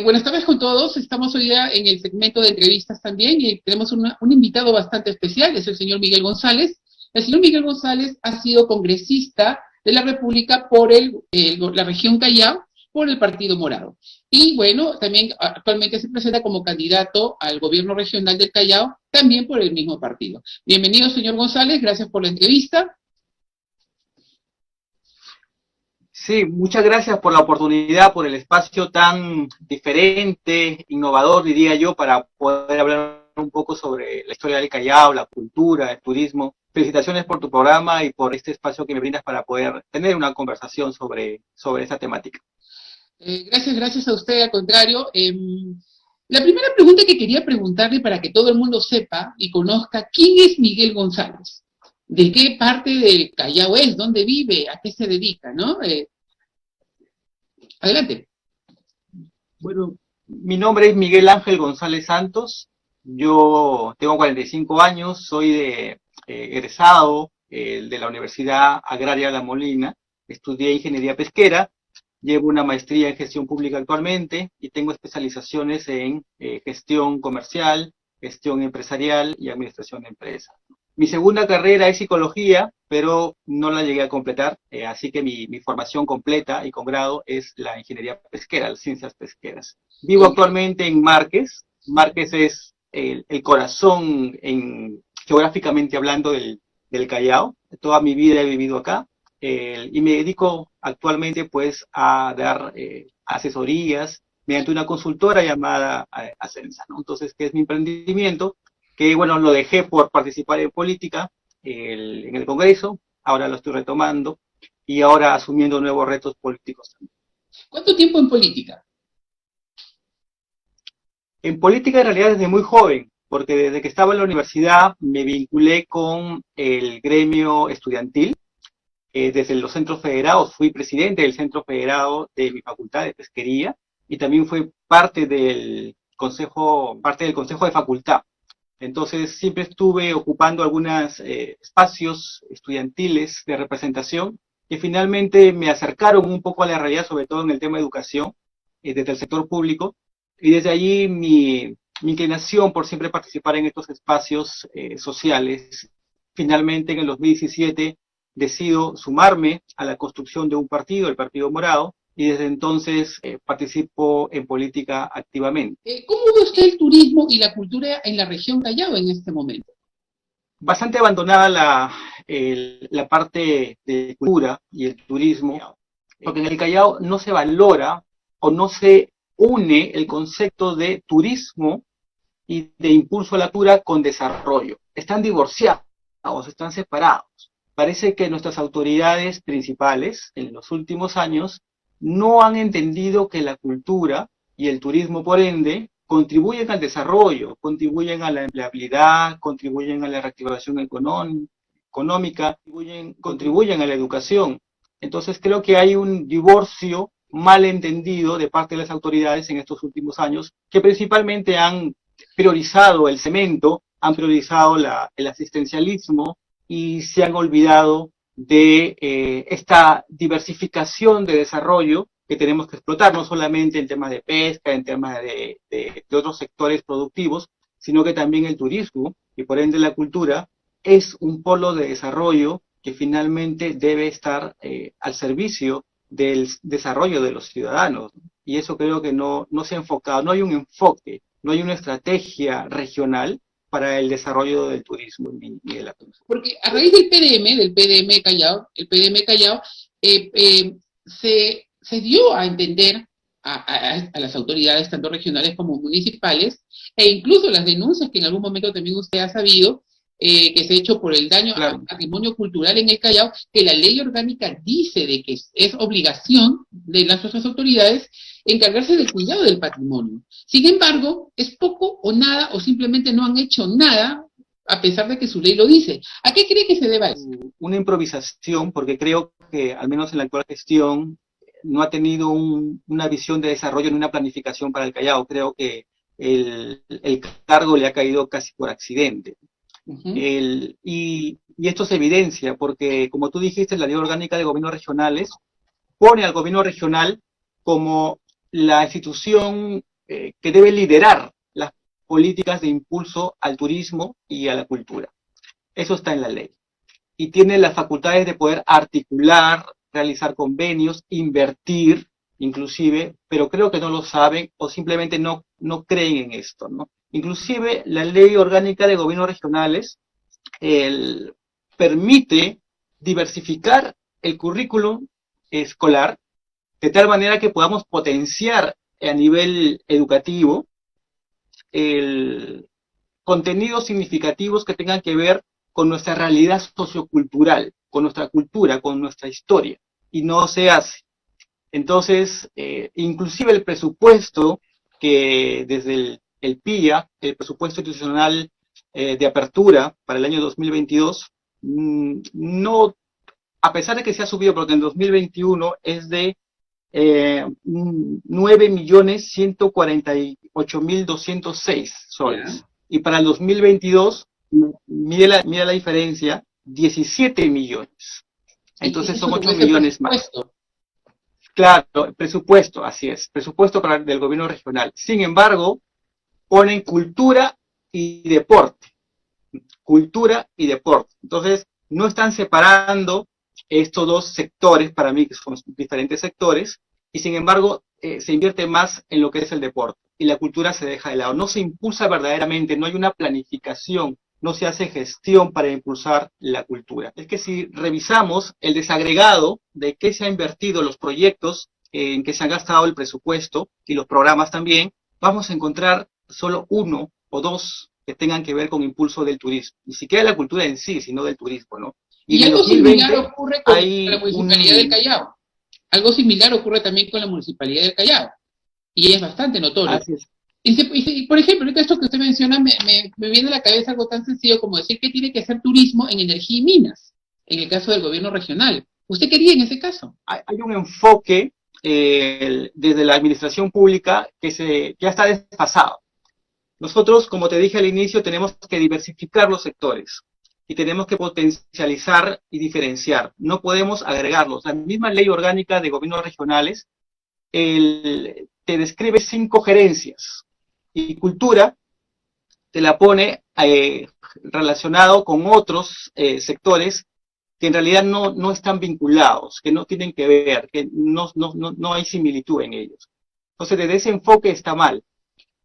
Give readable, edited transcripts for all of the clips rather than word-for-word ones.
Buenas tardes con todos. Estamos hoy día en el segmento de entrevistas también y tenemos un invitado bastante especial, es el señor Miguel González. El señor Miguel González ha sido congresista de la República por la región Callao, por el Partido Morado. Y bueno, también actualmente se presenta como candidato al gobierno regional del Callao, también por el mismo partido. Bienvenido, señor González, gracias por la entrevista. Sí, muchas gracias por la oportunidad, por el espacio tan diferente, innovador, diría yo, para poder hablar un poco sobre la historia del Callao, la cultura, el turismo. Felicitaciones por tu programa y por este espacio que me brindas para poder tener una conversación sobre esta temática. Gracias a usted, al contrario. La primera pregunta que quería preguntarle para que todo el mundo sepa y conozca, ¿quién es Miguel González? ¿De qué parte del Callao es? ¿Dónde vive? ¿A qué se dedica? ¿No? Adelante. Bueno, mi nombre es Miguel Ángel González Santos. Yo tengo 45 años, soy egresado de la Universidad Agraria La Molina. Estudié ingeniería pesquera, llevo una maestría en gestión pública actualmente y tengo especializaciones en gestión comercial, gestión empresarial y administración de empresas. Mi segunda carrera es psicología, pero no la llegué a completar, así que mi formación completa y con grado es la ingeniería pesquera, las ciencias pesqueras. Vivo actualmente en Márquez. Márquez es el corazón, geográficamente hablando, del Callao. Toda mi vida he vivido acá y me dedico actualmente pues a dar asesorías mediante una consultora llamada Ascensa, ¿no? Entonces, ¿qué es mi emprendimiento? Que bueno, lo dejé por participar en política en el Congreso, ahora lo estoy retomando y ahora asumiendo nuevos retos políticos también. ¿Cuánto tiempo en política? En política en realidad desde muy joven, porque desde que estaba en la universidad me vinculé con el gremio estudiantil, desde los centros federados, fui presidente del centro federado de mi facultad de pesquería y también fui parte del consejo de facultad. Entonces siempre estuve ocupando algunos espacios estudiantiles de representación que finalmente me acercaron un poco a la realidad, sobre todo en el tema de educación, desde el sector público, y desde allí mi inclinación por siempre participar en estos espacios sociales. Finalmente en el 2017 decido sumarme a la construcción de un partido, el Partido Morado, y desde entonces participo en política activamente. ¿Cómo ve usted el turismo y la cultura en la región Callao en este momento? Bastante abandonada la parte de cultura y el turismo, porque en el Callao no se valora o no se une el concepto de turismo y de impulso a la cultura con desarrollo. Están divorciados, están separados. Parece que nuestras autoridades principales en los últimos años no han entendido que la cultura y el turismo, por ende, contribuyen al desarrollo, contribuyen a la empleabilidad, contribuyen a la reactivación económica, contribuyen a la educación. Entonces creo que hay un divorcio mal entendido de parte de las autoridades en estos últimos años, que principalmente han priorizado el cemento, han priorizado el asistencialismo y se han olvidado de esta diversificación de desarrollo que tenemos que explotar, no solamente en temas de pesca, en temas de otros sectores productivos, sino que también el turismo y por ende la cultura es un polo de desarrollo que finalmente debe estar al servicio del desarrollo de los ciudadanos. Y eso creo que no se ha enfocado, no hay un enfoque, no hay una estrategia regional para el desarrollo del turismo y de la cultura. Porque a raíz del PDM Callao, se dio a entender a las autoridades, tanto regionales como municipales, e incluso las denuncias que en algún momento también usted ha sabido, que se ha hecho por el daño al patrimonio cultural en el Callao, que la ley orgánica dice de que es obligación de las otras autoridades encargarse del cuidado del patrimonio. Sin embargo, es poco o nada, o simplemente no han hecho nada, a pesar de que su ley lo dice. ¿A qué cree que se deba eso? Una improvisación, porque creo que, al menos en la actual gestión, no ha tenido una visión de desarrollo ni una planificación para el Callao. Creo que el cargo le ha caído casi por accidente. Y esto se evidencia porque, como tú dijiste, la ley orgánica de gobiernos regionales pone al gobierno regional como la institución que debe liderar las políticas de impulso al turismo y a la cultura. Eso está en la ley. Y tiene las facultades de poder articular, realizar convenios, invertir, inclusive, pero creo que no lo saben o simplemente no creen en esto, ¿no? Inclusive la ley orgánica de gobiernos regionales permite diversificar el currículum escolar de tal manera que podamos potenciar a nivel educativo contenidos significativos que tengan que ver con nuestra realidad sociocultural, con nuestra cultura, con nuestra historia, y no se hace. Entonces, inclusive el presupuesto que desde el PIA, el presupuesto institucional de apertura para el año 2022, no, a pesar de que se ha subido, porque en 2021 es de 9.148.206 soles. Yeah. Y para el 2022, mira la diferencia, 17 millones. Entonces son 8 millones más. Claro, presupuesto, así es, presupuesto del gobierno regional. Sin embargo, ponen cultura y deporte. Cultura y deporte. Entonces, no están separando estos dos sectores, para mí, que son diferentes sectores, y sin embargo, se invierte más en lo que es el deporte, y la cultura se deja de lado. No se impulsa verdaderamente, no hay una planificación, no se hace gestión para impulsar la cultura. Es que si revisamos el desagregado de qué se ha invertido, los proyectos en que se ha gastado el presupuesto, y los programas también, vamos a encontrar solo uno o dos que tengan que ver con impulso del turismo. Ni siquiera la cultura en sí, sino del turismo, ¿no? Y algo similar ocurre con la Municipalidad del Callao. Algo similar ocurre también con la Municipalidad del Callao. Y es bastante notorio. Así es. Y por ejemplo, ahorita esto que usted menciona, me viene a la cabeza algo tan sencillo como decir que tiene que hacer turismo en energía y minas, en el caso del gobierno regional. ¿Usted qué haría en ese caso? Hay un enfoque desde la administración pública que ya está desfasado. Nosotros, como te dije al inicio, tenemos que diversificar los sectores y tenemos que potencializar y diferenciar. No podemos agregarlos. La misma ley orgánica de gobiernos regionales te describe 5 gerencias, y cultura te la pone relacionado con otros sectores que en realidad no están vinculados, que no tienen que ver, que no hay similitud en ellos. Entonces, desde ese enfoque está mal.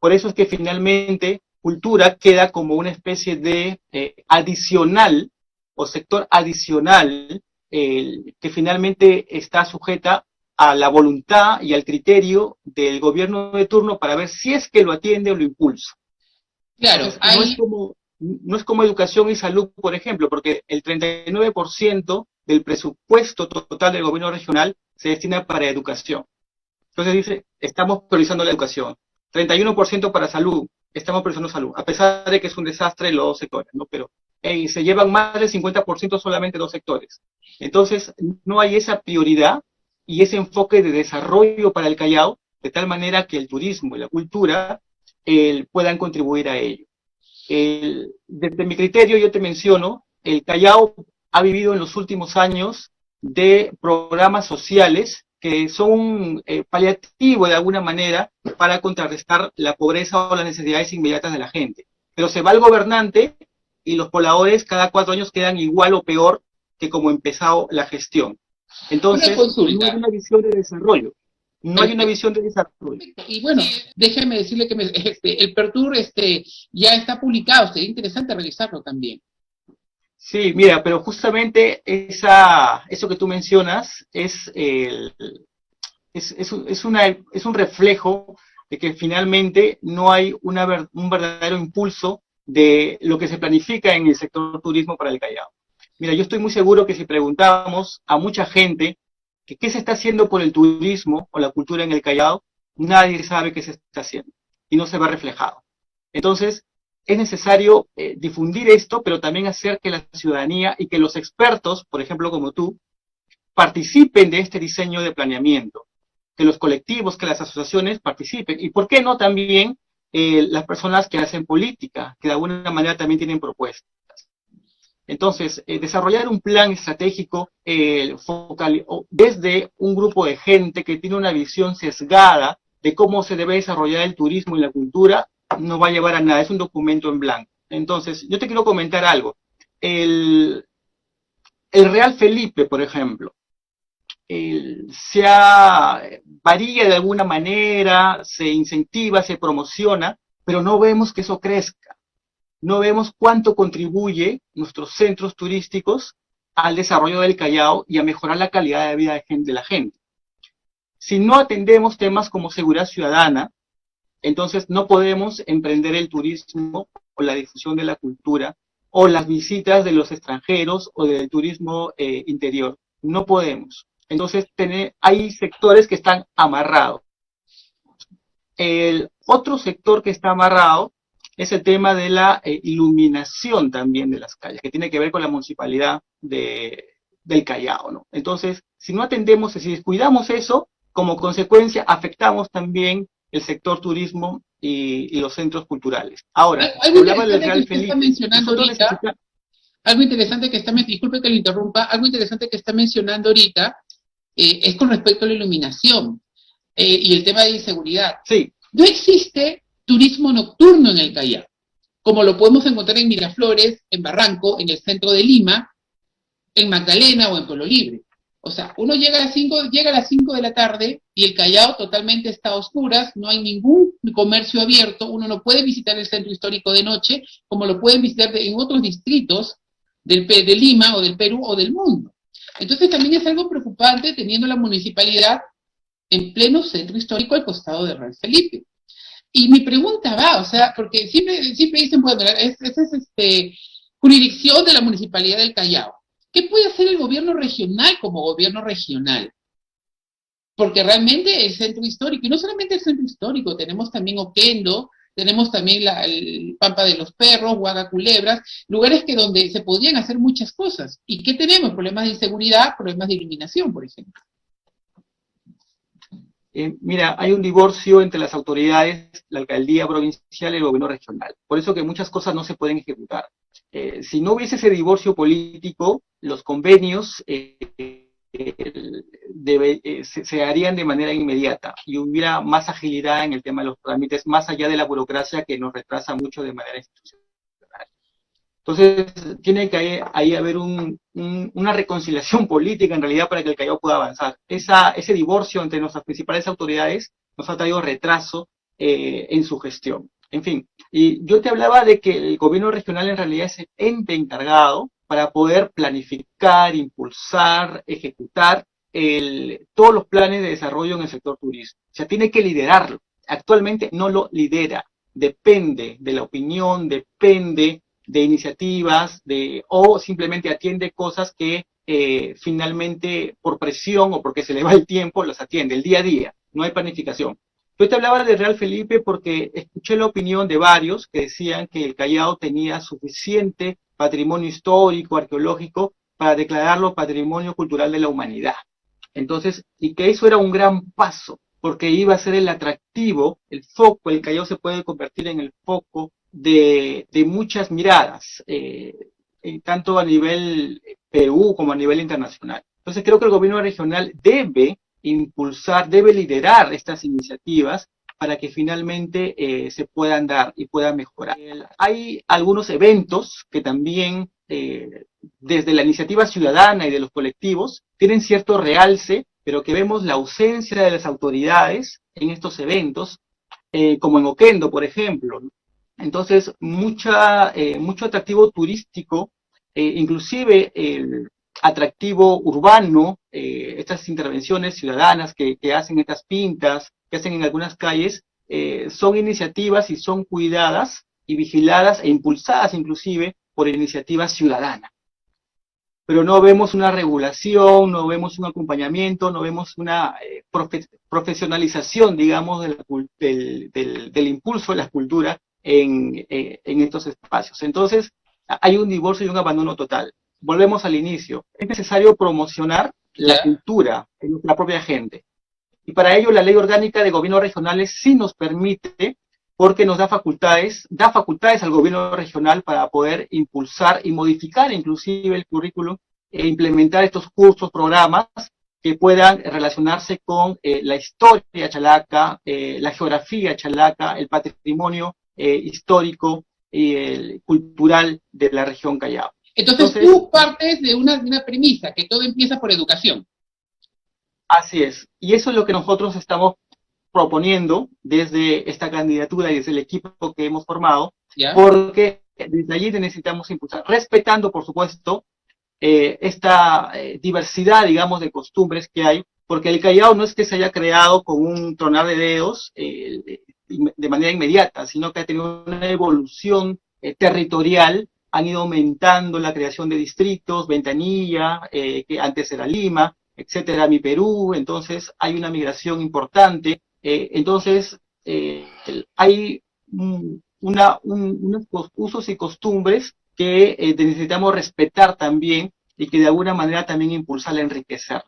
Por eso es que finalmente cultura queda como una especie de adicional o sector adicional que finalmente está sujeta a la voluntad y al criterio del gobierno de turno para ver si es que lo atiende o lo impulsa. Claro, entonces, no es como educación y salud, por ejemplo, porque el 39% del presupuesto total del gobierno regional se destina para educación. Entonces dice, estamos priorizando la educación. 31% para salud, estamos priorizando salud, a pesar de que es un desastre los dos sectores, ¿no? Pero se llevan más del 50% solamente 2 sectores. Entonces, no hay esa prioridad y ese enfoque de desarrollo para el Callao, de tal manera que el turismo y la cultura puedan contribuir a ello. Desde mi criterio, yo te menciono, el Callao ha vivido en los últimos años de programas sociales que son paliativos de alguna manera para contrarrestar la pobreza o las necesidades inmediatas de la gente. Pero se va el gobernante y los pobladores cada 4 años quedan igual o peor que como empezó la gestión. Entonces, no hay una visión de desarrollo. No hay una visión de desarrollo. Y bueno, déjeme decirle que el Pertur ya está publicado, sería interesante revisarlo también. Sí, mira, pero justamente eso que tú mencionas es un reflejo de que finalmente no hay un verdadero impulso de lo que se planifica en el sector turismo para el Callao. Mira, yo estoy muy seguro que si preguntamos a mucha gente que qué se está haciendo por el turismo o la cultura en el Callao, nadie sabe qué se está haciendo y no se va reflejado. Entonces, es necesario difundir esto, pero también hacer que la ciudadanía y que los expertos, por ejemplo como tú, participen de este diseño de planeamiento, que los colectivos, que las asociaciones participen, y por qué no también las personas que hacen política, que de alguna manera también tienen propuestas. Entonces, desarrollar un plan estratégico desde un grupo de gente que tiene una visión sesgada de cómo se debe desarrollar el turismo y la cultura, no va a llevar a nada, es un documento en blanco. Entonces, yo te quiero comentar algo. El Real Felipe, por ejemplo, varía de alguna manera, se incentiva, se promociona, pero no vemos que eso crezca. No vemos cuánto contribuye nuestros centros turísticos al desarrollo del Callao y a mejorar la calidad de vida de la gente. Si no atendemos temas como seguridad ciudadana, entonces no podemos emprender el turismo o la difusión de la cultura o las visitas de los extranjeros o del turismo interior. No podemos. Entonces hay sectores que están amarrados. El otro sector que está amarrado es el tema de la iluminación también de las calles, que tiene que ver con la municipalidad del Callao, ¿no? Entonces, si no atendemos, si descuidamos eso, como consecuencia afectamos también el sector turismo y los centros culturales. Ahora, hablaba del Real Felipe. Algo interesante que está, disculpe que lo interrumpa, algo interesante que está mencionando ahorita es con respecto a la iluminación y el tema de inseguridad. Sí. No existe turismo nocturno en el Callao, como lo podemos encontrar en Miraflores, en Barranco, en el centro de Lima, en Magdalena o en Pueblo Libre. O sea, uno llega a las 5 de la tarde y el Callao totalmente está a oscuras, no hay ningún comercio abierto, uno no puede visitar el centro histórico de noche, como lo pueden visitar en otros distritos de Lima o del Perú o del mundo. Entonces también es algo preocupante teniendo la municipalidad en pleno centro histórico al costado de Real Felipe. Y mi pregunta va, o sea, porque siempre dicen, bueno, esa es jurisdicción de la Municipalidad del Callao. ¿Qué puede hacer el gobierno regional como gobierno regional? Porque realmente el centro histórico, y no solamente el centro histórico, tenemos también Oquendo, tenemos también el Pampa de los Perros, Huaga Culebras, lugares donde se podrían hacer muchas cosas. ¿Y qué tenemos? Problemas de inseguridad, problemas de iluminación, por ejemplo. Mira, hay un divorcio entre las autoridades, la alcaldía provincial y el gobierno regional. Por eso que muchas cosas no se pueden ejecutar. Si no hubiese ese divorcio político, los convenios se harían de manera inmediata y hubiera más agilidad en el tema de los trámites, más allá de la burocracia que nos retrasa mucho de manera institucional. Entonces, tiene que ahí haber una reconciliación política en realidad para que el Callao pueda avanzar. Ese divorcio entre nuestras principales autoridades nos ha traído retraso en su gestión. En fin, y yo te hablaba de que el gobierno regional en realidad es el ente encargado para poder planificar, impulsar, ejecutar todos los planes de desarrollo en el sector turismo. O sea, tiene que liderarlo. Actualmente no lo lidera. Depende de la opinión, depende de iniciativas, o simplemente atiende cosas que finalmente por presión o porque se le va el tiempo las atiende, el día a día, no hay planificación. Yo te hablaba de Real Felipe porque escuché la opinión de varios que decían que el Callao tenía suficiente patrimonio histórico, arqueológico, para declararlo Patrimonio Cultural de la Humanidad. Entonces, y que eso era un gran paso, porque iba a ser el atractivo, el foco, el Callao se puede convertir en el foco de muchas miradas, tanto a nivel Perú como a nivel internacional. Entonces creo que el gobierno regional debe impulsar, debe liderar estas iniciativas para que finalmente se puedan dar y puedan mejorar. Hay algunos eventos que también, desde la iniciativa ciudadana y de los colectivos, tienen cierto realce, pero que vemos la ausencia de las autoridades en estos eventos, como en Oquendo, por ejemplo. Entonces, mucho atractivo turístico, inclusive el atractivo urbano, estas intervenciones ciudadanas que hacen estas pintas, que hacen en algunas calles, son iniciativas y son cuidadas y vigiladas e impulsadas inclusive por iniciativa ciudadana. Pero no vemos una regulación, no vemos un acompañamiento, no vemos una profesionalización, digamos, del impulso de la cultura en estos espacios. Entonces, hay un divorcio y un abandono total. Volvemos al inicio. Es necesario promocionar la cultura en nuestra propia gente. Y para ello la Ley Orgánica de Gobiernos Regionales sí nos permite, porque nos da facultades al gobierno regional para poder impulsar y modificar inclusive el currículum e implementar estos cursos, programas que puedan relacionarse con la historia chalaca, la geografía chalaca, el patrimonio histórico y cultural de la región Callao. Entonces tú partes de una premisa, que todo empieza por educación. Así es, y eso es lo que nosotros estamos proponiendo desde esta candidatura y desde el equipo que hemos formado, ¿ya? Porque desde allí necesitamos impulsar, respetando, por supuesto, esta diversidad, digamos, de costumbres que hay, porque el Callao no es que se haya creado con un tronar de dedos de manera inmediata, sino que ha tenido una evolución territorial, han ido aumentando la creación de distritos, Ventanilla, que antes era Lima, etcétera, mi Perú, entonces hay una migración importante, entonces hay unos usos y costumbres que necesitamos respetar también y que de alguna manera también impulsarla, enriquecerla.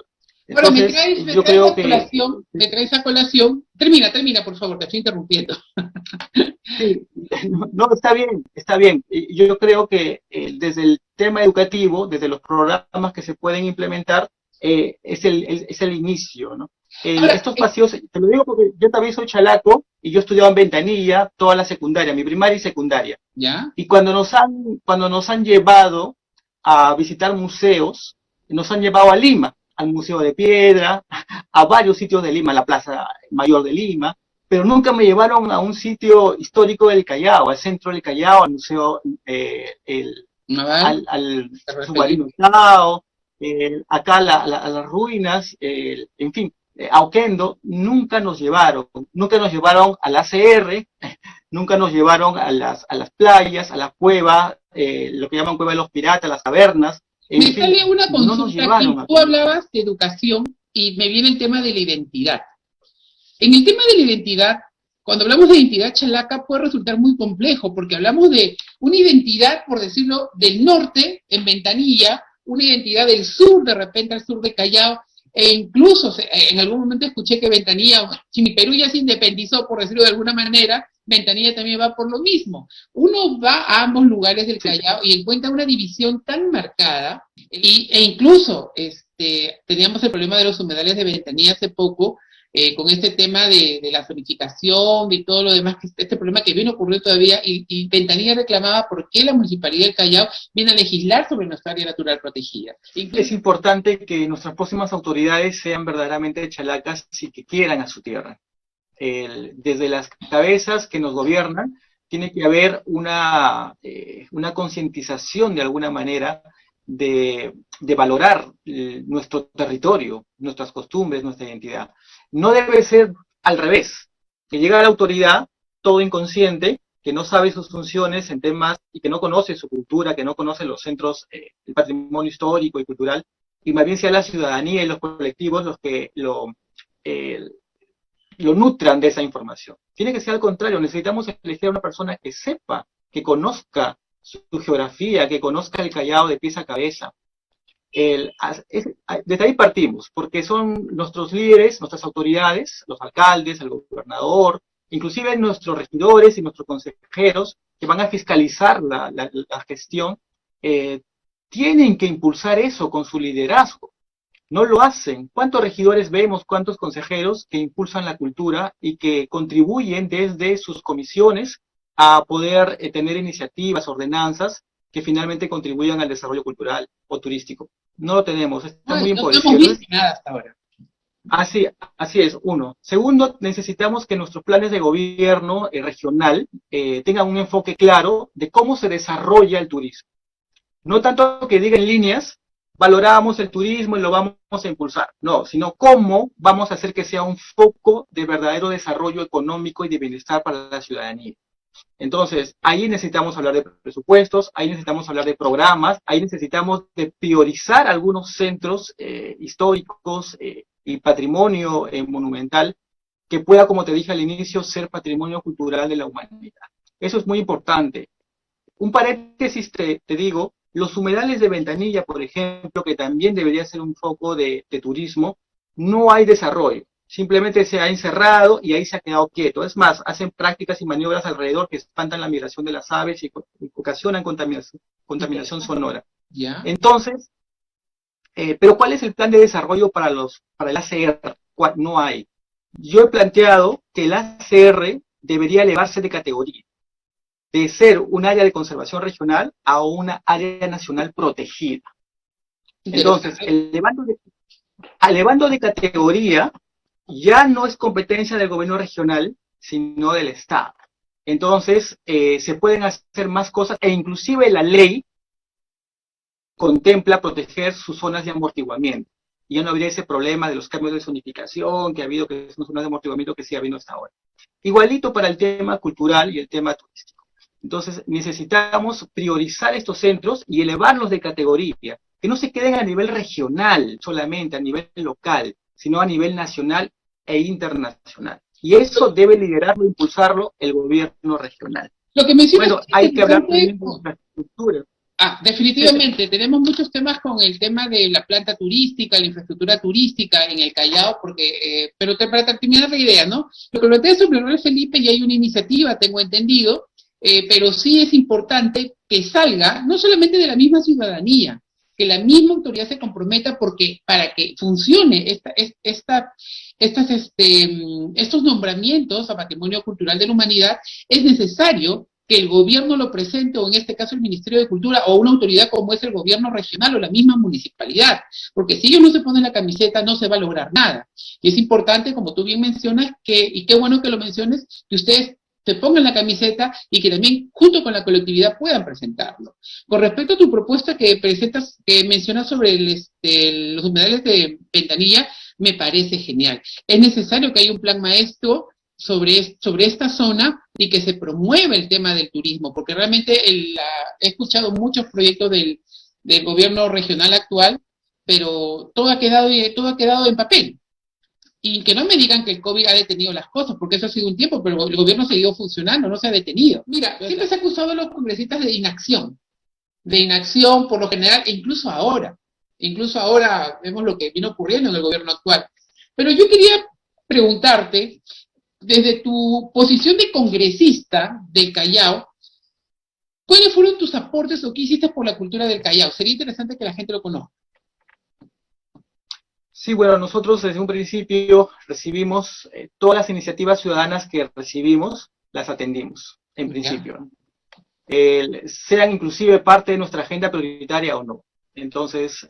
Bueno, me traes a colación. Termina, por favor, te estoy interrumpiendo. Sí, no, está bien. Yo creo que desde el tema educativo, desde los programas que se pueden implementar, es el inicio, ¿no? Estos paseos, te lo digo porque yo también soy chalaco y yo estudiaba en Ventanilla toda la secundaria, mi primaria y secundaria. ¿Ya? Y cuando nos han llevado a visitar museos, nos han llevado a Lima, al Museo de Piedra, a varios sitios de Lima, la Plaza Mayor de Lima, pero nunca me llevaron a un sitio histórico del Callao, al centro del Callao, al Museo, al Submarino Estado, acá las ruinas, en fin, a Oquendo, nunca nos llevaron al ACR, nunca nos llevaron a las playas, a la cueva, lo que llaman Cueva de los Piratas, las cavernas. Me sale una consulta aquí, tú hablabas de educación y me viene el tema de la identidad. En el tema de la identidad, cuando hablamos de identidad chalaca puede resultar muy complejo, porque hablamos de una identidad, por decirlo, del norte, en Ventanilla, una identidad del sur, de repente al sur de Callao, e incluso en algún momento escuché que Ventanilla, si mi Perú ya se independizó, por decirlo de alguna manera, Ventanilla también va por lo mismo. Uno va a ambos lugares del Callao y encuentra una división tan marcada, e incluso teníamos el problema de los humedales de Ventanilla hace poco, con este tema de la zonificación y todo lo demás, este problema que viene ocurriendo todavía, y Ventanilla reclamaba por qué la Municipalidad del Callao viene a legislar sobre nuestra área natural protegida. Es importante que nuestras próximas autoridades sean verdaderamente chalacas y que quieran a su tierra. Desde las cabezas que nos gobiernan, tiene que haber una concientización de alguna manera de valorar nuestro territorio, nuestras costumbres, nuestra identidad. No debe ser al revés, que llega a la autoridad todo inconsciente, que no sabe sus funciones en temas y que no conoce su cultura, que no conoce los centros, el patrimonio histórico y cultural, y más bien sea la ciudadanía y los colectivos los que lo nutran de esa información. Tiene que ser al contrario, necesitamos elegir a una persona que sepa, que conozca su geografía, que conozca el Callao de pies a cabeza. Desde ahí partimos, porque son nuestros líderes, nuestras autoridades, los alcaldes, el gobernador, inclusive nuestros regidores y nuestros consejeros que van a fiscalizar la gestión, tienen que impulsar eso con su liderazgo. No lo hacen. ¿Cuántos regidores vemos, cuántos consejeros que impulsan la cultura y que contribuyen desde sus comisiones a poder tener iniciativas, ordenanzas que finalmente contribuyan al desarrollo cultural o turístico? No lo tenemos, está muy empobrecido. No hemos visto nada hasta ahora. Así es, uno. Segundo, necesitamos que nuestros planes de gobierno regional tengan un enfoque claro de cómo se desarrolla el turismo. No tanto que digan líneas, valoramos el turismo y lo vamos a impulsar. No, sino cómo vamos a hacer que sea un foco de verdadero desarrollo económico y de bienestar para la ciudadanía. Entonces, ahí necesitamos hablar de presupuestos, ahí necesitamos hablar de programas, ahí necesitamos de priorizar algunos centros históricos y patrimonio monumental que pueda, como te dije al inicio, ser patrimonio cultural de la humanidad. Eso es muy importante. Un paréntesis te digo, los humedales de Ventanilla, por ejemplo, que también debería ser un foco de turismo, no hay desarrollo. Simplemente se ha encerrado y ahí se ha quedado quieto. Es más, hacen prácticas y maniobras alrededor que espantan la migración de las aves y ocasionan contaminación sonora. ¿Ya? Entonces, Pero ¿cuál es el plan de desarrollo para el ACR? No hay. Yo he planteado que el ACR debería elevarse de categoría, de ser un área de conservación regional a una área nacional protegida. Entonces, elevando de categoría, ya no es competencia del gobierno regional, sino del Estado. Entonces, se pueden hacer más cosas, e inclusive la ley contempla proteger sus zonas de amortiguamiento. Y ya no habría ese problema de los cambios de zonificación que ha habido, que son zonas de amortiguamiento que sí ha habido hasta ahora. Igualito para el tema cultural y el tema turístico. Entonces, necesitamos priorizar estos centros y elevarlos de categoría, que no se queden a nivel regional solamente, a nivel local, sino a nivel nacional e internacional. Y eso debe liderarlo, impulsarlo el gobierno regional. Lo que mencionas, bueno, hay que hablar también de infraestructura. Definitivamente, tenemos muchos temas con el tema de la planta turística, la infraestructura turística en el Callao, porque, pero para terminar la idea, ¿no? Lo que plantea sobre el Felipe, y hay una iniciativa, tengo entendido, pero sí es importante que salga, no solamente de la misma ciudadanía, que la misma autoridad se comprometa, porque para que funcione estos nombramientos a Patrimonio Cultural de la Humanidad, es necesario que el gobierno lo presente, o en este caso el Ministerio de Cultura, o una autoridad como es el gobierno regional o la misma municipalidad, porque si ellos no se ponen la camiseta no se va a lograr nada. Y es importante, como tú bien mencionas, y qué bueno que lo menciones, que ustedes se pongan la camiseta y que también junto con la colectividad puedan presentarlo. Con respecto a tu propuesta que presentas, que mencionas sobre los humedales de Ventanilla, me parece genial. Es necesario que haya un plan maestro sobre esta zona y que se promueva el tema del turismo, porque realmente he escuchado muchos proyectos del gobierno regional actual, pero todo ha quedado en papel. Y que no me digan que el COVID ha detenido las cosas, porque eso ha sido un tiempo, pero el gobierno siguió funcionando, no se ha detenido. Mira, siempre se ha acusado a los congresistas de inacción por lo general, e incluso ahora vemos lo que viene ocurriendo en el gobierno actual. Pero yo quería preguntarte, desde tu posición de congresista del Callao, ¿cuáles fueron tus aportes o qué hiciste por la cultura del Callao? Sería interesante que la gente lo conozca. Sí, bueno, nosotros desde un principio recibimos todas las iniciativas ciudadanas que recibimos, las atendimos, en principio. Sean inclusive parte de nuestra agenda prioritaria o no. Entonces,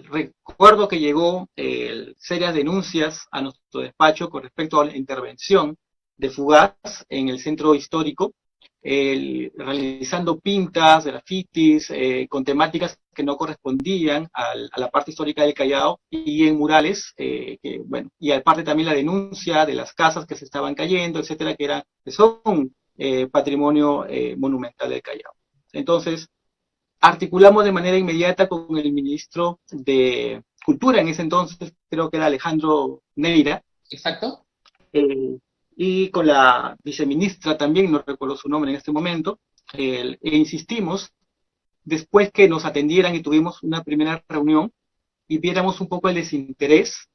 recuerdo que llegó serias denuncias a nuestro despacho con respecto a la intervención de Fugaz en el centro histórico, realizando pintas, grafitis, con temáticas que no correspondían a la parte histórica del Callao, y en murales, y aparte también la denuncia de las casas que se estaban cayendo, etcétera, que son patrimonio monumental del Callao. Entonces, articulamos de manera inmediata con el ministro de Cultura, en ese entonces creo que era Alejandro Neira. Exacto. Y con la viceministra también, no recuerdo su nombre en este momento, e insistimos, después que nos atendieran y tuvimos una primera reunión y viéramos un poco el desinterés,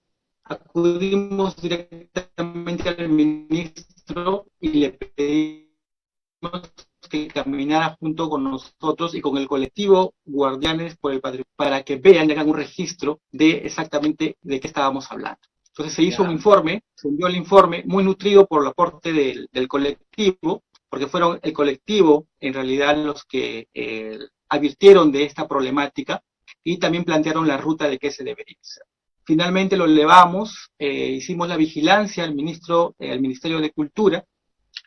acudimos directamente al ministro y le pedimos que caminara junto con nosotros y con el colectivo Guardianes por el Patrimonio, para que vean y hagan un registro de exactamente de qué estábamos hablando. Entonces se hizo un informe, se envió el informe muy nutrido por el aporte del colectivo, porque fueron el colectivo en realidad los que advirtieron de esta problemática y también plantearon la ruta de qué se debería hacer. Finalmente lo elevamos, hicimos la vigilancia al Ministerio de Cultura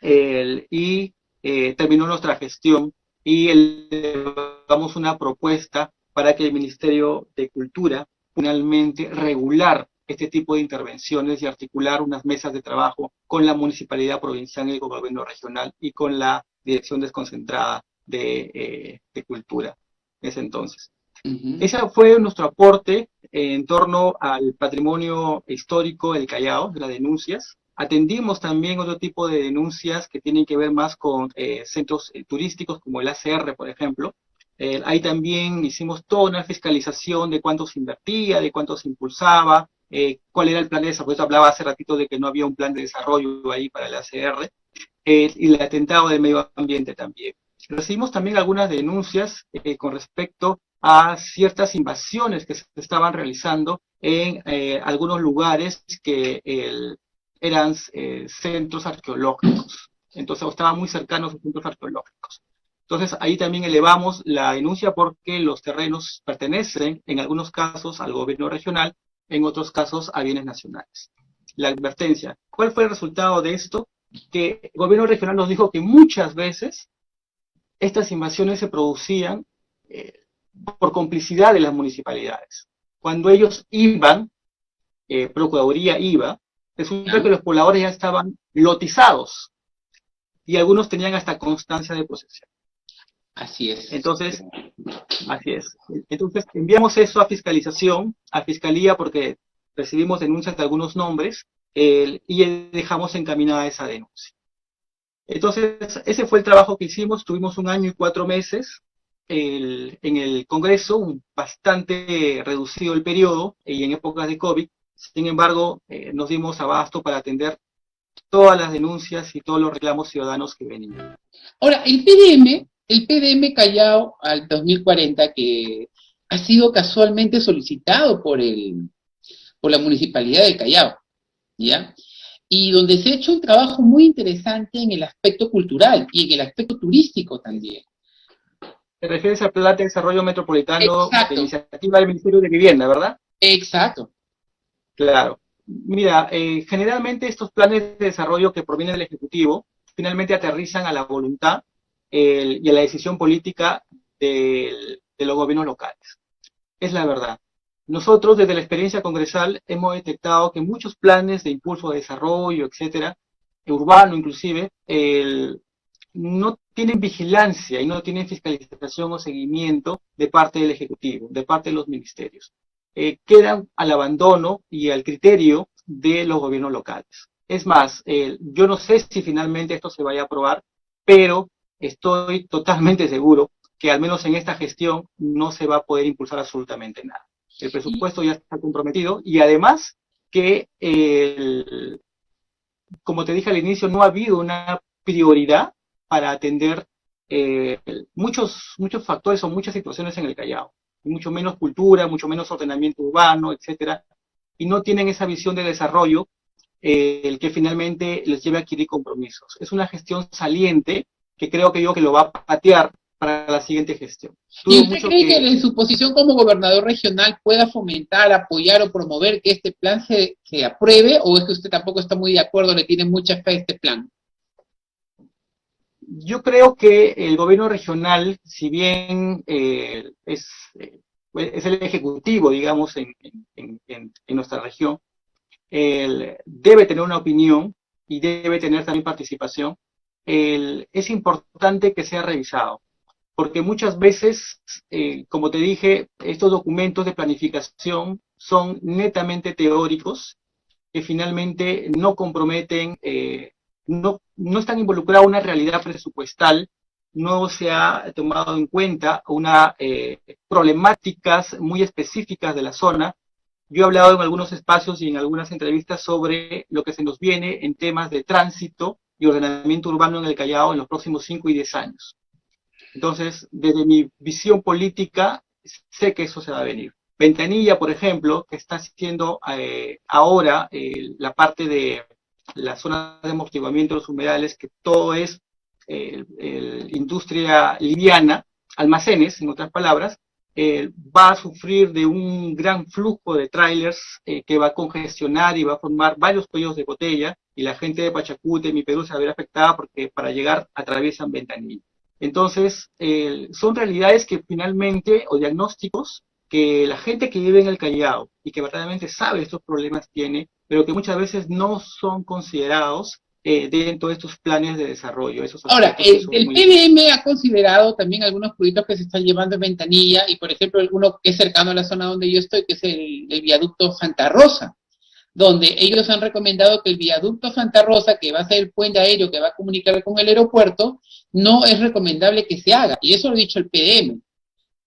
y terminó nuestra gestión y elevamos una propuesta para que el Ministerio de Cultura finalmente regular este tipo de intervenciones y articular unas mesas de trabajo con la municipalidad provincial y el gobierno regional y con la dirección desconcentrada de cultura en ese entonces. Ese fue nuestro aporte en torno al patrimonio histórico del Callao, de las denuncias. Atendimos también otro tipo de denuncias que tienen que ver más con centros turísticos como el ACR, por ejemplo. Ahí también hicimos toda una fiscalización de cuánto se invertía, de cuánto se impulsaba, cuál era el plan de desarrollo. Hablaba hace ratito de que no había un plan de desarrollo ahí para el ACR, y el atentado del medio ambiente también. Recibimos también algunas denuncias con respecto a ciertas invasiones que se estaban realizando en algunos lugares que eran centros arqueológicos. Entonces, estaban muy cercanos a centros arqueológicos. Entonces, ahí también elevamos la denuncia porque los terrenos pertenecen, en algunos casos, al gobierno regional, en otros casos, a bienes nacionales. La advertencia. ¿Cuál fue el resultado de esto? Que el gobierno regional nos dijo que muchas veces estas invasiones se producían por complicidad de las municipalidades. Cuando ellos iban, Procuraduría iba, resulta que los pobladores ya estaban lotizados y algunos tenían hasta constancia de posesión. Así es. Entonces, así es. Entonces, enviamos eso a fiscalización, a fiscalía, porque recibimos denuncias de algunos nombres y dejamos encaminada esa denuncia. Entonces, ese fue el trabajo que hicimos. Tuvimos 1 año y 4 meses en el Congreso, bastante reducido el periodo y en épocas de COVID. Sin embargo, nos dimos abasto para atender todas las denuncias y todos los reclamos ciudadanos que venían. Ahora, el PDM Callao al 2040, que ha sido casualmente solicitado por la Municipalidad de Callao, ¿ya? Y donde se ha hecho un trabajo muy interesante en el aspecto cultural y en el aspecto turístico también. ¿Te refieres al Plan de Desarrollo Metropolitano Exacto. de iniciativa del Ministerio de Vivienda, verdad? Exacto. Claro. Mira, generalmente estos planes de desarrollo que provienen del Ejecutivo finalmente aterrizan a la voluntad y a la decisión política de los gobiernos locales. Es la verdad. Nosotros, desde la experiencia congresal, hemos detectado que muchos planes de impulso de desarrollo, etcétera, urbano inclusive, no tienen vigilancia y no tienen fiscalización o seguimiento de parte del Ejecutivo, de parte de los ministerios. Quedan al abandono y al criterio de los gobiernos locales. Es más, yo no sé si finalmente esto se vaya a aprobar, pero estoy totalmente seguro que al menos en esta gestión no se va a poder impulsar absolutamente nada. El presupuesto ya está comprometido y además que, como te dije al inicio, no ha habido una prioridad para atender muchos factores o muchas situaciones en el Callao. Mucho menos cultura, mucho menos ordenamiento urbano, etcétera, y no tienen esa visión de desarrollo el que finalmente les lleve a adquirir compromisos. Es una gestión saliente que creo que lo va a patear para la siguiente gestión. ¿Y usted cree que en su posición como gobernador regional pueda fomentar, apoyar o promover que este plan se apruebe, o es que usted tampoco está muy de acuerdo, le tiene mucha fe a este plan? Yo creo que el gobierno regional, si bien es el ejecutivo, digamos, en nuestra región, debe tener una opinión y debe tener también participación. Es importante que sea revisado, porque muchas veces, como te dije, estos documentos de planificación son netamente teóricos, que finalmente no comprometen, no están involucrados en una realidad presupuestal, no se ha tomado en cuenta problemáticas muy específicas de la zona. Yo he hablado en algunos espacios y en algunas entrevistas sobre lo que se nos viene en temas de tránsito y ordenamiento urbano en el Callao en los próximos 5 y 10 años. Entonces, desde mi visión política, sé que eso se va a venir. Ventanilla, por ejemplo, que está haciendo ahora la parte de la zona de amortiguamiento de los humedales, que todo es industria liviana, almacenes, en otras palabras, va a sufrir de un gran flujo de trailers que va a congestionar y va a formar varios cuellos de botella, y la gente de Pachacute, mi Perú, se va a ver afectada porque para llegar atraviesan Ventanilla. Entonces, son realidades que finalmente, o diagnósticos, que la gente que vive en el Callao y que verdaderamente sabe estos problemas tiene, pero que muchas veces no son considerados dentro de estos planes de desarrollo. Ahora, el PDM ha considerado también algunos proyectos que se están llevando en Ventanilla, y por ejemplo, alguno que es cercano a la zona donde yo estoy, que es el viaducto Santa Rosa, donde ellos han recomendado que el viaducto Santa Rosa, que va a ser el puente aéreo que va a comunicar con el aeropuerto, no es recomendable que se haga, y eso lo ha dicho el PDM.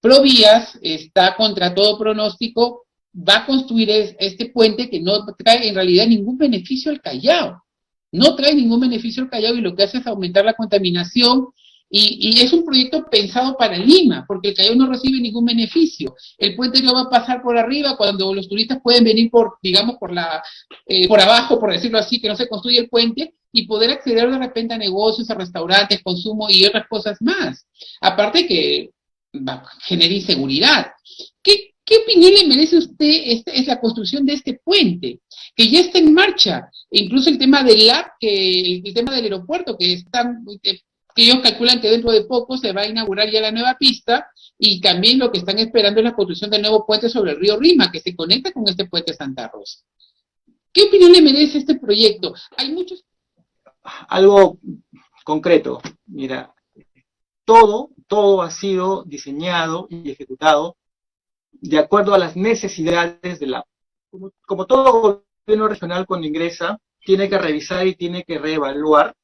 Provías está contra todo pronóstico, va a construir este puente que no trae en realidad ningún beneficio al Callao. No trae ningún beneficio al Callao, y lo que hace es aumentar la contaminación Y es un proyecto pensado para Lima, porque el Callao no recibe ningún beneficio. El puente no va a pasar por arriba cuando los turistas pueden venir por, digamos, por abajo, por decirlo así, que no se construye el puente, y poder acceder de repente a negocios, a restaurantes, consumo y otras cosas más. Aparte que genera inseguridad. ¿Qué opinión le merece a usted es la construcción de este puente? Que ya está en marcha. E incluso el tema del LAP, el tema del aeropuerto, que ellos calculan que dentro de poco se va a inaugurar ya la nueva pista, y también lo que están esperando es la construcción del nuevo puente sobre el río Rima, que se conecta con este puente Santa Rosa. ¿Qué opinión le merece este proyecto? Hay muchos... Algo concreto, mira, todo ha sido diseñado y ejecutado de acuerdo a las necesidades de como todo gobierno regional cuando ingresa, tiene que revisar y tiene que reevaluar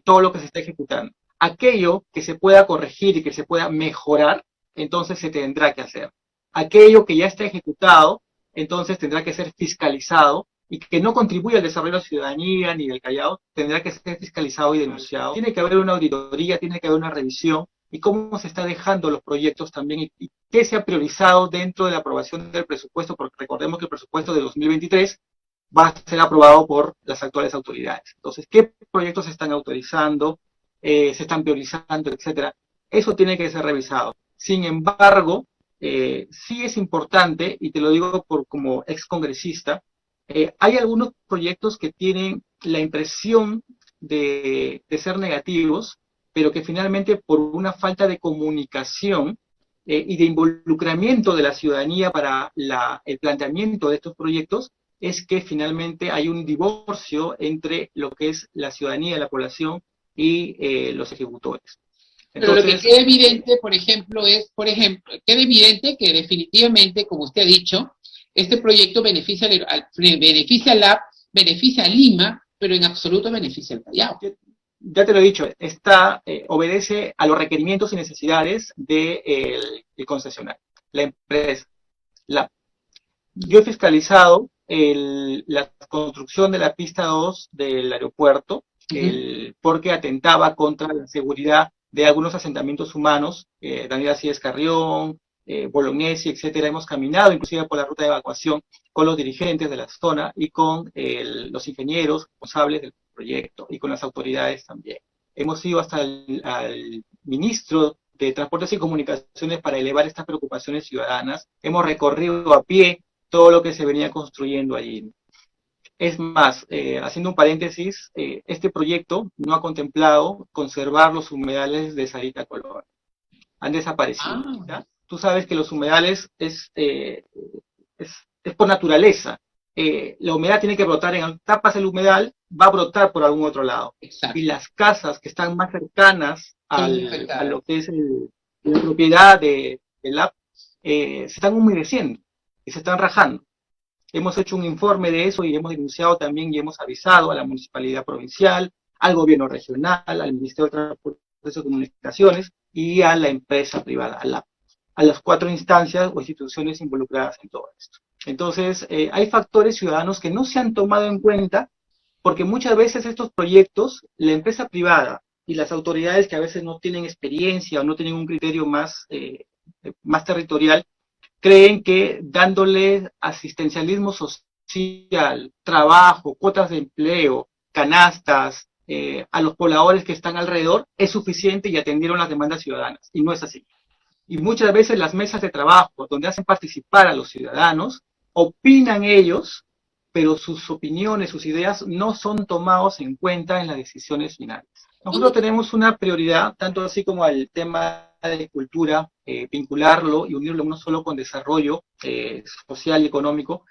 todo lo que se está ejecutando. Aquello que se pueda corregir y que se pueda mejorar, entonces se tendrá que hacer. Aquello que ya está ejecutado, entonces tendrá que ser fiscalizado, y que no contribuye al desarrollo de la ciudadanía ni del Callao, tendrá que ser fiscalizado y denunciado. Tiene que haber una auditoría, tiene que haber una revisión, y cómo se está dejando los proyectos también, y qué se ha priorizado dentro de la aprobación del presupuesto, porque recordemos que el presupuesto de 2023 va a ser aprobado por las actuales autoridades. Entonces, ¿qué proyectos se están autorizando, se están priorizando, etcétera? Eso tiene que ser revisado. Sin embargo, sí es importante, y te lo digo como excongresista, hay algunos proyectos que tienen la impresión de ser negativos, pero que finalmente por una falta de comunicación y de involucramiento de la ciudadanía para el planteamiento de estos proyectos, es que finalmente hay un divorcio entre lo que es la ciudadanía, la población y los ejecutores. Entonces, pero lo que queda evidente, por ejemplo, queda evidente que definitivamente, como usted ha dicho, este proyecto beneficia al LAP, beneficia a Lima, pero en absoluto beneficia al Callao. Ya te lo he dicho, obedece a los requerimientos y necesidades del concesionario, la empresa. Yo he fiscalizado la construcción de la pista 2 del aeropuerto, porque atentaba contra la seguridad de algunos asentamientos humanos, Daniel Acides Carrión, Bolognesi, etcétera. Hemos caminado inclusive por la ruta de evacuación con los dirigentes de la zona y con los ingenieros responsables del proyecto y con las autoridades también. Hemos ido hasta al ministro de Transportes y Comunicaciones para elevar estas preocupaciones ciudadanas. Hemos recorrido a pie todo lo que se venía construyendo allí. Es más, haciendo un paréntesis, este proyecto no ha contemplado conservar los humedales de Sarita Colón. Han desaparecido. ¿Ya? Tú sabes que los humedales es por naturaleza. La humedad tiene que brotar, tapas el humedal, va a brotar por algún otro lado. Exacto. Y las casas que están más cercanas a lo que es la propiedad del LAP, se están humedeciendo y se están rajando. Hemos hecho un informe de eso y hemos denunciado también y hemos avisado a la municipalidad provincial, al gobierno regional, al Ministerio de Transportes y Comunicaciones y a la empresa privada, a las 4 instancias o instituciones involucradas en todo esto. Entonces, hay factores ciudadanos que no se han tomado en cuenta, porque muchas veces estos proyectos, la empresa privada y las autoridades que a veces no tienen experiencia o no tienen un criterio más territorial, creen que dándole asistencialismo social, trabajo, cuotas de empleo, canastas, a los pobladores que están alrededor, es suficiente y atendieron las demandas ciudadanas. Y no es así. Y muchas veces las mesas de trabajo, donde hacen participar a los ciudadanos, opinan ellos, pero sus opiniones, sus ideas no son tomados en cuenta en las decisiones finales. Nosotros tenemos una prioridad, tanto así como el tema de cultura, vincularlo y unirlo no solo con desarrollo social y económico,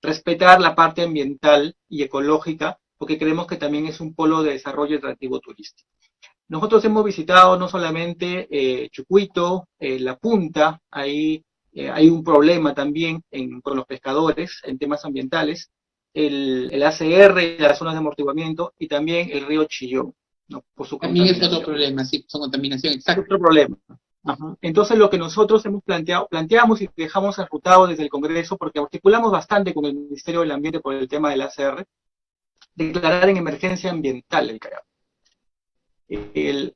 respetar la parte ambiental y ecológica, porque creemos que también es un polo de desarrollo atractivo turístico. Nosotros hemos visitado no solamente Chucuito, La Punta, ahí hay un problema también con los pescadores en temas ambientales, el ACR, las zonas de amortiguamiento y también el río Chillón. ¿No? Por su también es otro problema, sí, su contaminación, exacto. Es otro problema. Ajá. Entonces lo que nosotros hemos planteamos y dejamos ajustado desde el Congreso, porque articulamos bastante con el Ministerio del Ambiente por el tema del ACR, declarar en emergencia ambiental el Callao.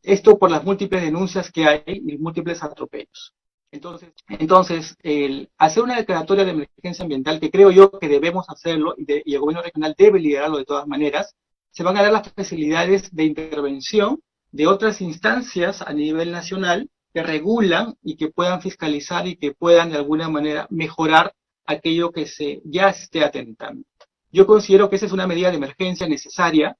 Esto por las múltiples denuncias que hay y múltiples atropellos. Entonces, el hacer una declaratoria de emergencia ambiental, que creo yo que debemos hacerlo, y el gobierno regional debe liderarlo de todas maneras, se van a dar las facilidades de intervención de otras instancias a nivel nacional que regulan y que puedan fiscalizar y que puedan de alguna manera mejorar aquello que ya esté atentando. Yo considero que esa es una medida de emergencia necesaria,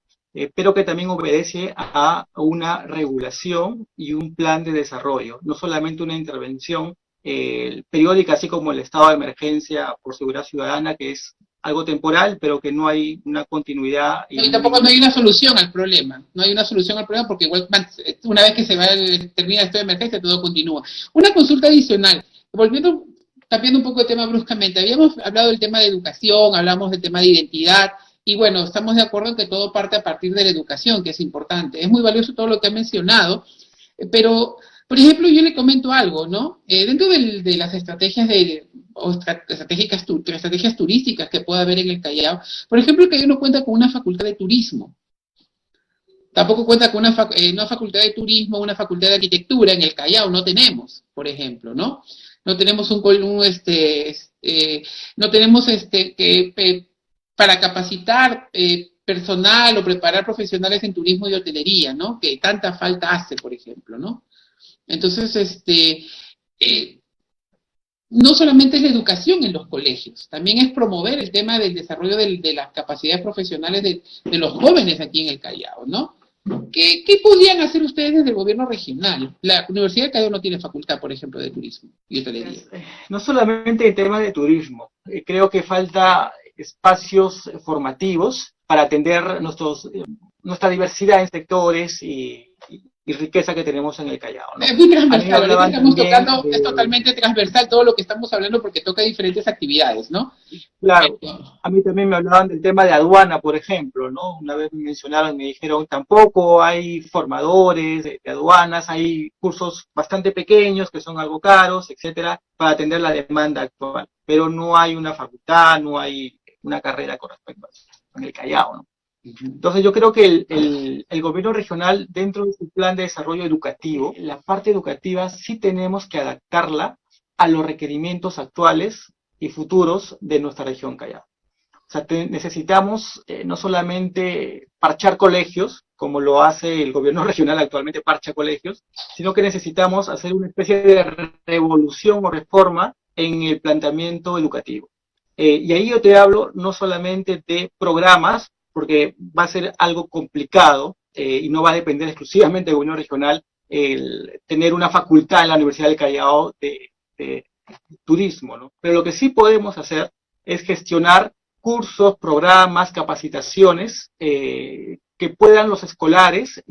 pero que también obedece a una regulación y un plan de desarrollo, no solamente una intervención periódica, así como el estado de emergencia por seguridad ciudadana, que es algo temporal, pero que no hay una continuidad. Y tampoco no hay una solución al problema, no hay una solución al problema porque igual una vez que termina el estado de emergencia todo continúa. Una consulta adicional, cambiando un poco de tema bruscamente, habíamos hablado del tema de educación, hablamos del tema de identidad, y bueno, estamos de acuerdo en que todo parte a partir de la educación, que es importante. Es muy valioso todo lo que ha mencionado, pero, por ejemplo, yo le comento algo, ¿no? Dentro de las estrategias estrategias turísticas que pueda haber en el Callao, por ejemplo, el Callao no cuenta con una facultad de turismo. Tampoco cuenta con una facultad de turismo, una facultad de arquitectura en el Callao, no tenemos, por ejemplo, ¿no? No tenemos no tenemos para capacitar personal o preparar profesionales en turismo y hotelería, ¿no? Que tanta falta hace, por ejemplo, ¿no? Entonces, no solamente es la educación en los colegios, también es promover el tema del desarrollo de las capacidades profesionales de los jóvenes aquí en el Callao, ¿no? ¿Qué podrían hacer ustedes desde el gobierno regional? La Universidad de Callao no tiene facultad, por ejemplo, de turismo y hotelería. No solamente el tema de turismo, creo que falta espacios formativos para atender nuestra diversidad en sectores y riqueza que tenemos en el Callao, ¿no? Es muy transversal, lo que estamos tocando es totalmente transversal todo lo que estamos hablando porque toca diferentes actividades, ¿no? Claro, a mí también me hablaban del tema de aduana, por ejemplo, ¿no? Una vez me mencionaron, me dijeron, tampoco hay formadores de aduanas, hay cursos bastante pequeños que son algo caros, etcétera, para atender la demanda actual, pero no hay una facultad, no hay una carrera con respecto a eso, en el Callao, ¿no? Entonces yo creo que el gobierno regional, dentro de su plan de desarrollo educativo, la parte educativa sí tenemos que adaptarla a los requerimientos actuales y futuros de nuestra región Callao. O sea, necesitamos no solamente parchar colegios, como lo hace el gobierno regional actualmente, parcha colegios, sino que necesitamos hacer una especie de revolución o reforma en el planteamiento educativo. Y ahí yo te hablo no solamente de programas, porque va a ser algo complicado y no va a depender exclusivamente del gobierno regional el tener una facultad en la Universidad del Callao de turismo, ¿no? Pero lo que sí podemos hacer es gestionar cursos, programas, capacitaciones que puedan los escolares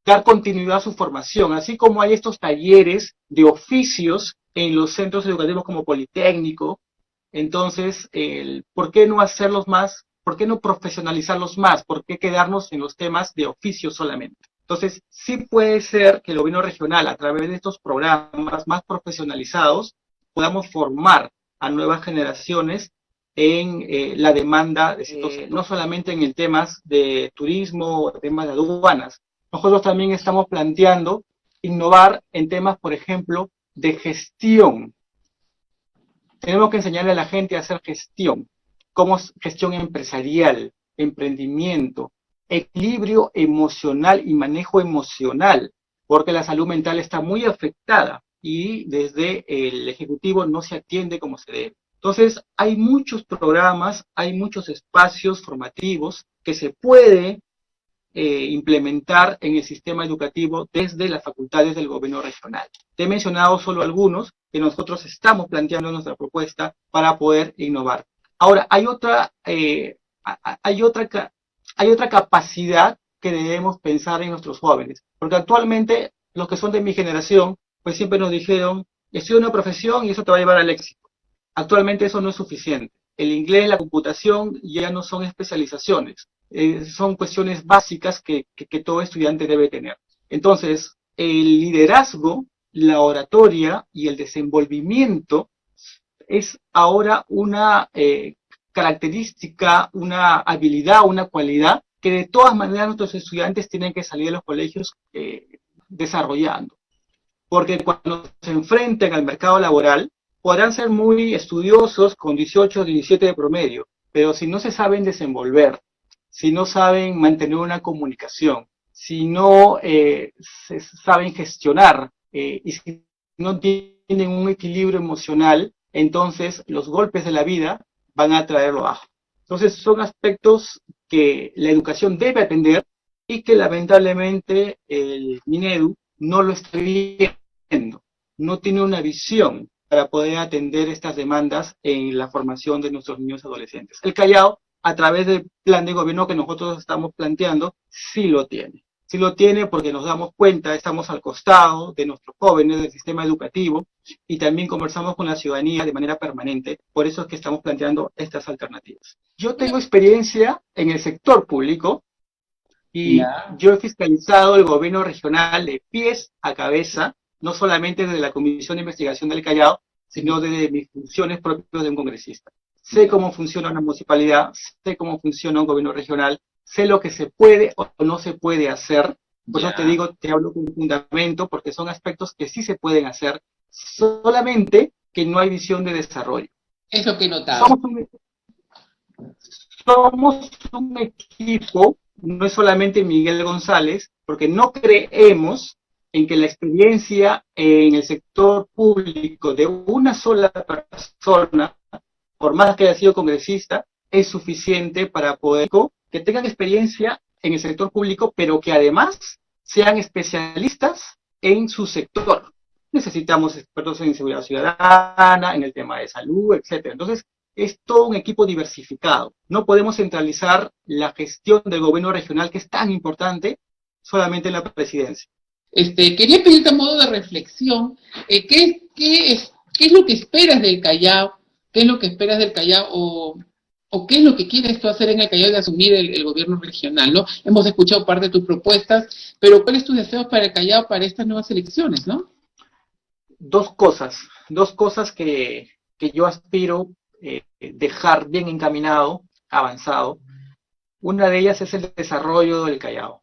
dar continuidad a su formación, así como hay estos talleres de oficios en los centros educativos como Politécnico. Entonces, ¿por qué no hacerlos más? ¿Por qué no profesionalizarlos más? ¿Por qué quedarnos en los temas de oficio solamente? Entonces, sí puede ser que el gobierno regional, a través de estos programas más profesionalizados, podamos formar a nuevas generaciones en la demanda de estos, no solamente en el temas de turismo o temas de aduanas. Nosotros también estamos planteando innovar en temas, por ejemplo, de gestión. Tenemos que enseñarle a la gente a hacer gestión, como gestión empresarial, emprendimiento, equilibrio emocional y manejo emocional, porque la salud mental está muy afectada y desde el Ejecutivo no se atiende como se debe. Entonces, hay muchos programas, hay muchos espacios formativos que se puede implementar en el sistema educativo desde las facultades del gobierno regional. Te he mencionado solo algunos que nosotros estamos planteando en nuestra propuesta para poder innovar. Ahora, hay otra capacidad que debemos pensar en nuestros jóvenes, porque actualmente los que son de mi generación, pues siempre nos dijeron, estudia una profesión y eso te va a llevar al éxito. Actualmente eso no es suficiente. El inglés, la computación ya no son especializaciones, son cuestiones básicas que todo estudiante debe tener. Entonces, el liderazgo, la oratoria y el desenvolvimiento es ahora una característica, una habilidad, una cualidad que de todas maneras nuestros estudiantes tienen que salir de los colegios desarrollando. Porque cuando se enfrenten al mercado laboral, podrán ser muy estudiosos con 18 o 17 de promedio, pero si no se saben desenvolver, si no saben mantener una comunicación, si no se saben gestionar y si no tienen un equilibrio emocional, entonces los golpes de la vida van a traerlo abajo. Entonces son aspectos que la educación debe atender y que lamentablemente el Minedu no lo está viendo, no tiene una visión para poder atender estas demandas en la formación de nuestros niños y adolescentes. El Callao, a través del plan de gobierno que nosotros estamos planteando, sí lo tiene. Sí lo tiene porque nos damos cuenta, estamos al costado de nuestros jóvenes, del sistema educativo, y también conversamos con la ciudadanía de manera permanente. Por eso es que estamos planteando estas alternativas. Yo tengo experiencia en el sector público y yo he fiscalizado el gobierno regional de pies a cabeza, no solamente desde la Comisión de Investigación del Callao, sino desde mis funciones propias de un congresista. Sé cómo funciona una municipalidad, sé cómo funciona un gobierno regional, sé lo que se puede o no se puede hacer. Por eso te digo, te hablo con fundamento, porque son aspectos que sí se pueden hacer, solamente que no hay visión de desarrollo. Eso que he notado. Somos un equipo, no es solamente Miguel González, porque no creemos en que la experiencia en el sector público de una sola persona, por más que haya sido congresista, es suficiente para poder que tengan experiencia en el sector público, pero que además sean especialistas en su sector. Necesitamos expertos en seguridad ciudadana, en el tema de salud, etcétera. Entonces, es todo un equipo diversificado. No podemos centralizar la gestión del gobierno regional, que es tan importante, solamente en la presidencia. Quería pedirte a modo de reflexión, ¿qué es lo que esperas del Callao? ¿Qué es lo que esperas del Callao o qué es lo que quieres tú hacer en el Callao de asumir el gobierno regional, ¿no? Hemos escuchado parte de tus propuestas, pero ¿cuáles tus deseos para el Callao para estas nuevas elecciones, no? Dos cosas que yo aspiro dejar bien encaminado, avanzado. Una de ellas es el desarrollo del Callao.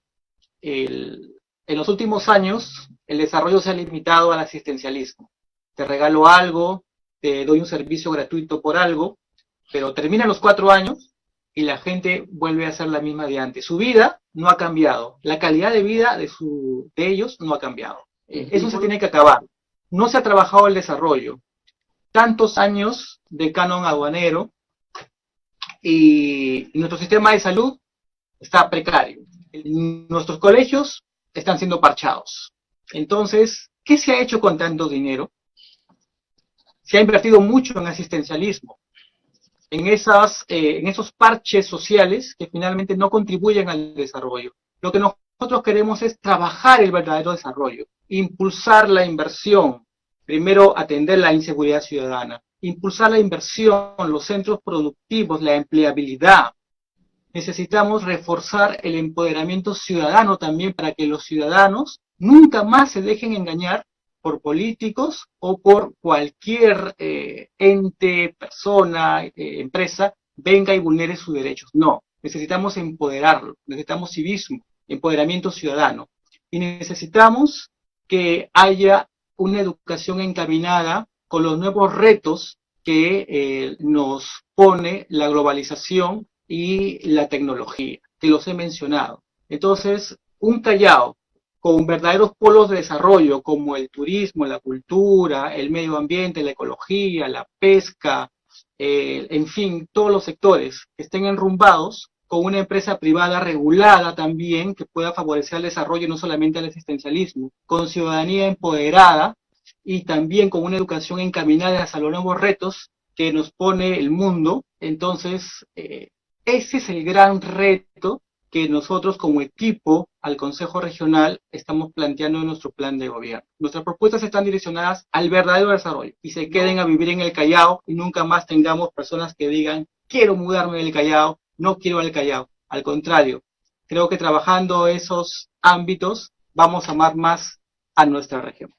En los últimos años, el desarrollo se ha limitado al asistencialismo. Te regalo algo, te doy un servicio gratuito por algo, pero terminan los 4 años y la gente vuelve a ser la misma de antes. Su vida no ha cambiado, la calidad de vida de ellos no ha cambiado. Eso se tiene que acabar. No se ha trabajado el desarrollo. Tantos años de canon aduanero y nuestro sistema de salud está precario. Nuestros colegios están siendo parchados. Entonces, ¿qué se ha hecho con tanto dinero? Se ha invertido mucho en asistencialismo, en esos parches sociales que finalmente no contribuyen al desarrollo. Lo que nosotros queremos es trabajar el verdadero desarrollo, impulsar la inversión, primero atender la inseguridad ciudadana, impulsar la inversión, los centros productivos, la empleabilidad. Necesitamos reforzar el empoderamiento ciudadano también para que los ciudadanos nunca más se dejen engañar por políticos o por cualquier ente, persona, empresa, venga y vulnere sus derechos. No, necesitamos empoderarlo, necesitamos civismo, empoderamiento ciudadano. Y necesitamos que haya una educación encaminada con los nuevos retos que nos pone la globalización y la tecnología, que los he mencionado. Entonces, un Callao con verdaderos polos de desarrollo como el turismo, la cultura, el medio ambiente, la ecología, la pesca, en fin, todos los sectores que estén enrumbados con una empresa privada regulada también que pueda favorecer el desarrollo, no solamente el asistencialismo, con ciudadanía empoderada y también con una educación encaminada hacia los nuevos retos que nos pone el mundo. Entonces, ese es el gran reto que nosotros como equipo al Consejo Regional estamos planteando en nuestro plan de gobierno. Nuestras propuestas están direccionadas al verdadero desarrollo y se queden a vivir en el Callao y nunca más tengamos personas que digan quiero mudarme del Callao, no quiero al Callao. Al contrario, creo que trabajando esos ámbitos vamos a amar más a nuestra región.